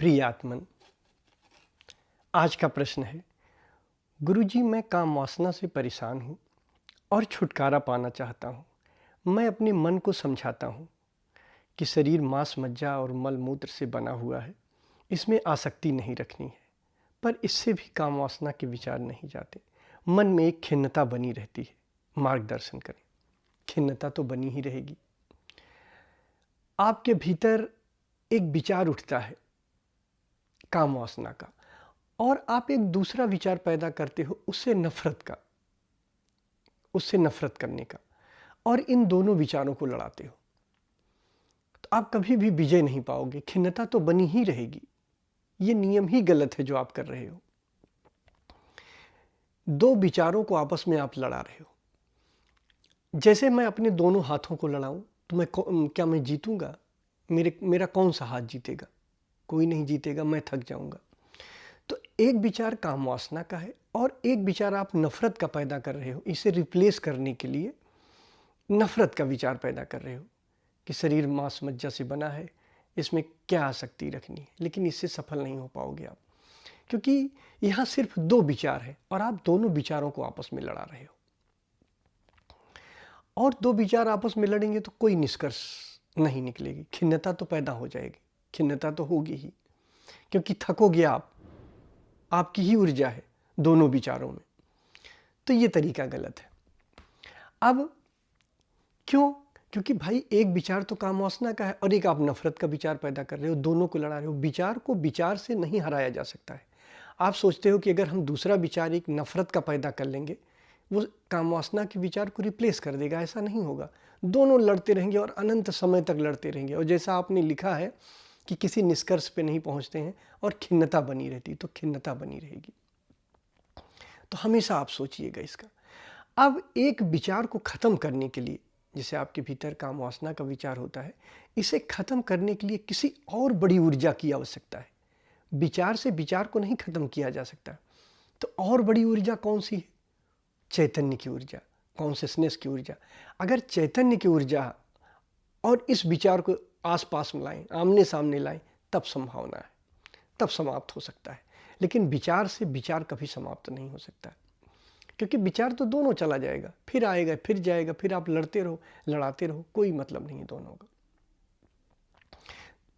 प्रिय आत्मन, आज का प्रश्न है, गुरुजी मैं काम वासना से परेशान हूँ और छुटकारा पाना चाहता हूँ। मैं अपने मन को समझाता हूँ कि शरीर मांस मज्जा और मल मूत्र से बना हुआ है, इसमें आसक्ति नहीं रखनी है, पर इससे भी काम वासना के विचार नहीं जाते। मन में एक खिन्नता बनी रहती है। मार्गदर्शन करें। खिन्नता तो बनी ही रहेगी। आपके भीतर एक विचार उठता है काम वासना का, और आप एक दूसरा विचार पैदा करते हो उससे नफरत करने का, और इन दोनों विचारों को लड़ाते हो, तो आप कभी भी विजय नहीं पाओगे। खिन्नता तो बनी ही रहेगी। ये नियम ही गलत है जो आप कर रहे हो। दो विचारों को आपस में आप लड़ा रहे हो। जैसे मैं अपने दोनों हाथों को लड़ाऊं तो क्या मैं जीतूंगा? मेरा कौन सा हाथ जीतेगा? कोई नहीं जीतेगा, मैं थक जाऊंगा। तो एक विचार काम वासना का है और एक विचार आप नफरत का पैदा कर रहे हो। इसे रिप्लेस करने के लिए नफरत का विचार पैदा कर रहे हो कि शरीर मांस मज्जा से बना है, इसमें क्या आसक्ति रखनी है। लेकिन इससे सफल नहीं हो पाओगे आप, क्योंकि यहाँ सिर्फ दो विचार है और आप दोनों विचारों को आपस में लड़ा रहे हो। और दो विचार आपस में लड़ेंगे तो कोई निष्कर्ष नहीं निकलेगी। खिन्नता तो पैदा हो जाएगी, खिन्नता तो होगी ही, क्योंकि थकोगे आप। आपकी ही ऊर्जा है दोनों विचारों में। तो ये तरीका गलत है। अब क्यों? क्योंकि भाई एक विचार तो काम वासना का है और एक आप नफरत का विचार पैदा कर रहे हो, दोनों को लड़ा रहे हो। विचार को विचार से नहीं हराया जा सकता है। आप सोचते हो कि अगर हम दूसरा विचार एक नफरत का पैदा कर लेंगे वो काम वासना के विचार को रिप्लेस कर देगा। ऐसा नहीं होगा। दोनों लड़ते रहेंगे और अनंत समय तक लड़ते रहेंगे। और जैसा आपने लिखा है कि किसी निष्कर्ष पे नहीं पहुंचते हैं और खिन्नता बनी रहती, तो खिन्नता बनी रहेगी। तो हमेशा आप सोचिएगा इसका। अब एक विचार को खत्म करने के लिए, जैसे आपके भीतर काम वासना का विचार होता है, इसे खत्म करने के लिए किसी और बड़ी ऊर्जा की आवश्यकता है। विचार से विचार को नहीं खत्म किया जा सकता। तो और बड़ी ऊर्जा कौन सी है? चैतन्य की ऊर्जा, कॉन्शियसनेस की ऊर्जा। अगर चैतन्य की ऊर्जा और इस विचार को आसपास में लाएं, आमने सामने लाएं, तब संभावना है, तब समाप्त हो सकता है। लेकिन विचार से विचार कभी समाप्त नहीं हो सकता, क्योंकि विचार तो दोनों चला जाएगा, फिर आएगा, फिर जाएगा, फिर आप लड़ते रहो, लड़ाते रहो, कोई मतलब नहीं है दोनों का।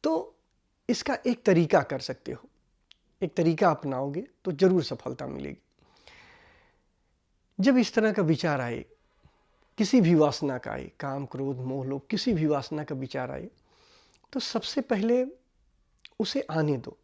तो इसका एक तरीका कर सकते हो, एक तरीका अपनाओगे तो जरूर सफलता मिलेगी। जब इस तरह का विचार आए, किसी भी वासना का आए, काम क्रोध मोह लोभ, किसी भी वासना का विचार आए, तो सबसे पहले उसे आने दो।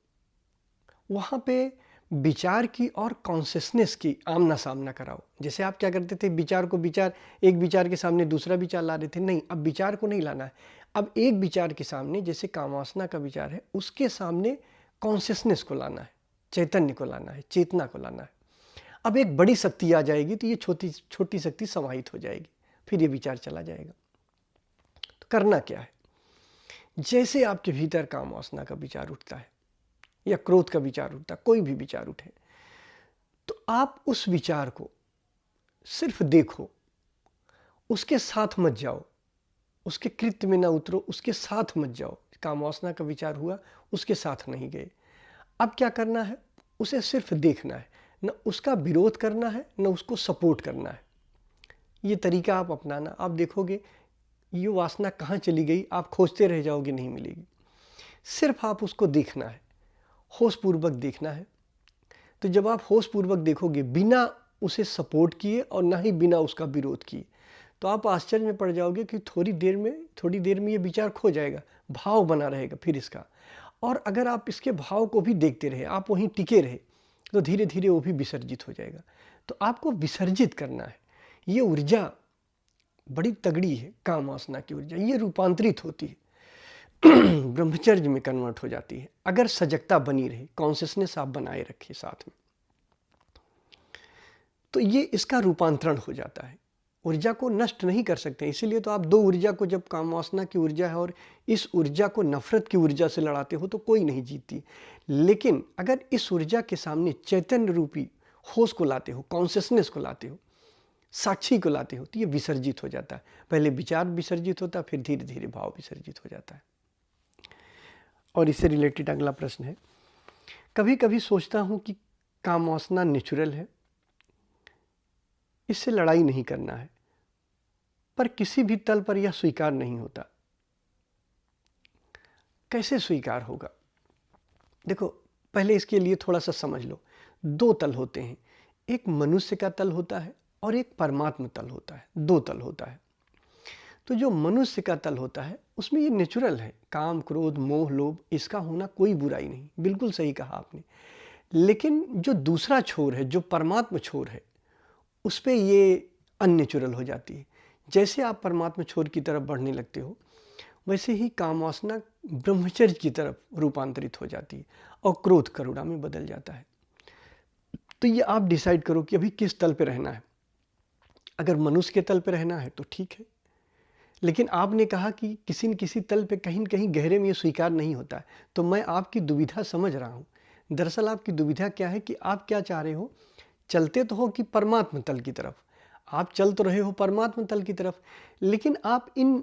वहाँ पे विचार की और कॉन्शियसनेस की आमना सामना कराओ। जैसे आप क्या करते थे, विचार को विचार, एक विचार के सामने दूसरा विचार ला रहे थे। नहीं, अब विचार को नहीं लाना है। अब एक विचार के सामने, जैसे कामवासना का विचार है, उसके सामने कॉन्शियसनेस को लाना है, चैतन्य को लाना है, चेतना को लाना है। अब एक बड़ी शक्ति आ जाएगी तो ये छोटी छोटी शक्ति समाहित हो जाएगी, फिर ये विचार चला जाएगा। तो करना क्या है? जैसे आपके भीतर काम वासना का विचार उठता है या क्रोध का विचार उठता है, कोई भी विचार उठे, तो आप उस विचार को सिर्फ देखो, उसके साथ मत जाओ, उसके कृत्य में ना उतरो, उसके साथ मत जाओ। काम वासना का विचार हुआ, उसके साथ नहीं गए। अब क्या करना है? उसे सिर्फ देखना है, न उसका विरोध करना है, न उसको सपोर्ट करना है। ये तरीका आप अपनाना, आप देखोगे ये वासना कहाँ चली गई, आप खोजते रह जाओगे, नहीं मिलेगी। सिर्फ आप उसको देखना है, होशपूर्वक देखना है। तो जब आप होशपूर्वक देखोगे, बिना उसे सपोर्ट किए और ना ही बिना उसका विरोध किए, तो आप आश्चर्य में पड़ जाओगे कि थोड़ी देर में ये विचार खो जाएगा, भाव बना रहेगा फिर इसका। और अगर आप इसके भाव को भी देखते रहे, आप वहीं टिके रहे, तो धीरे धीरे वो भी विसर्जित हो जाएगा। तो आपको विसर्जित करना है। ये ऊर्जा बड़ी तगड़ी है, काम वासना की ऊर्जा। ये रूपांतरित होती है, ब्रह्मचर्य में कन्वर्ट हो जाती है, अगर सजगता बनी रहे, कॉन्शियसनेस आप बनाए रखें साथ में, तो ये इसका रूपांतरण हो जाता है। ऊर्जा को नष्ट नहीं कर सकते। इसीलिए तो आप दो ऊर्जा को, जब काम वासना की ऊर्जा है और इस ऊर्जा को नफरत की ऊर्जा से लड़ाते हो, तो कोई नहीं जीतती। लेकिन अगर इस ऊर्जा के सामने चैतन्य रूपी होश को लाते हो, कॉन्शियसनेस को लाते हो, साक्षी को लाते हो, तो ये विसर्जित हो जाता है। पहले विचार विसर्जित होता है, फिर धीरे धीरे भाव विसर्जित हो जाता है। और इससे रिलेटेड अगला प्रश्न है, कभी कभी सोचता हूँ कि काम वासना नेचुरल है, इससे लड़ाई नहीं करना है, पर किसी भी तल पर यह स्वीकार नहीं होता। कैसे स्वीकार होगा? देखो, पहले इसके लिए थोड़ा सा समझ लो। दो तल होते हैं, एक मनुष्य का तल होता है और एक परमात्मा तल होता है। दो तल होता है। तो जो मनुष्य का तल होता है उसमें ये नेचुरल है, काम क्रोध मोह लोभ, इसका होना कोई बुराई नहीं, बिल्कुल सही कहा आपने। लेकिन जो दूसरा छोर है, जो परमात्मा छोर है, उस पर ये अननेचुरल हो जाती है। जैसे आप परमात्मा छोर की तरफ बढ़ने लगते हो, वैसे ही काम वासना ब्रह्मचर्य की तरफ रूपांतरित हो जाती है और क्रोध करुणा में बदल जाता है। तो ये आप डिसाइड करो कि अभी किस तल पे रहना है। अगर मनुष्य के तल पे रहना है तो ठीक है, लेकिन आपने कहा कि किसी न किसी तल पे कहीं न कहीं गहरे में ये स्वीकार नहीं होता है। तो मैं आपकी दुविधा समझ रहा हूँ। दरअसल आपकी दुविधा क्या है कि आप क्या चाह रहे हो? चलते तो हो कि परमात्मा तल की तरफ, आप चल तो रहे हो परमात्मा तल की तरफ, लेकिन आप इन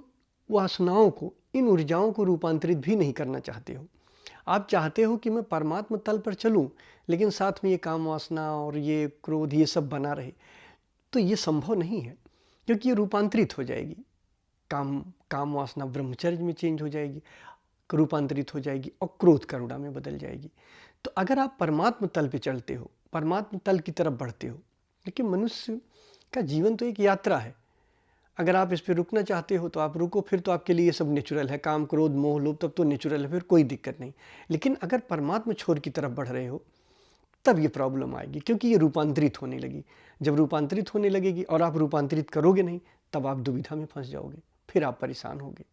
वासनाओं को, इन ऊर्जाओं को रूपांतरित भी नहीं करना चाहते हो। आप चाहते हो कि मैं परमात्मा तल पर चलूं, लेकिन साथ में ये काम वासना और ये क्रोध ये सब बना रहे। तो ये संभव नहीं है, क्योंकि ये रूपांतरित हो जाएगी। काम वासना ब्रह्मचर्य में चेंज हो जाएगी, रूपांतरित हो जाएगी और क्रोध करुणा में बदल जाएगी। तो अगर आप परमात्मा तल पे चलते हो, परमात्मा तल की तरफ बढ़ते हो, देखिए मनुष्य का जीवन तो एक यात्रा है। अगर आप इस पे रुकना चाहते हो तो आप रुको, फिर तो आपके लिए ये सब नेचुरल है, काम क्रोध मोह लोभ, तब तो नेचुरल है, फिर कोई दिक्कत नहीं। लेकिन अगर परमात्मा छोर की तरफ बढ़ रहे हो तब ये प्रॉब्लम आएगी, क्योंकि ये रूपांतरित होने लगी। जब रूपांतरित होने लगेगी और आप रूपांतरित करोगे नहीं, तब आप दुविधा में फंस जाओगे, फिर आप परेशान होगे।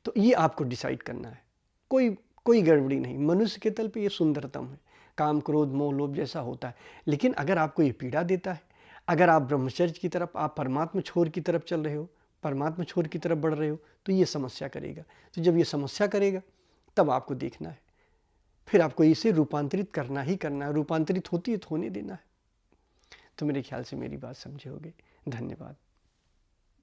तो ये आपको डिसाइड करना है, कोई गड़बड़ी नहीं। मनुष्य के तल पे ये सुंदरतम है, काम क्रोध मोह लोभ जैसा होता है। लेकिन अगर आपको ये पीड़ा देता है, अगर आप ब्रह्मचर्य की तरफ, आप परमात्मा छोर की तरफ चल रहे हो, परमात्मा छोर की तरफ बढ़ रहे हो, तो ये समस्या करेगा। तो जब ये समस्या करेगा तब आपको देखना है, फिर आपको इसे रूपांतरित करना ही करना है। रूपांतरित होती है तो होने देना है। तो मेरे ख्याल से मेरी बात समझे होगे। धन्यवाद।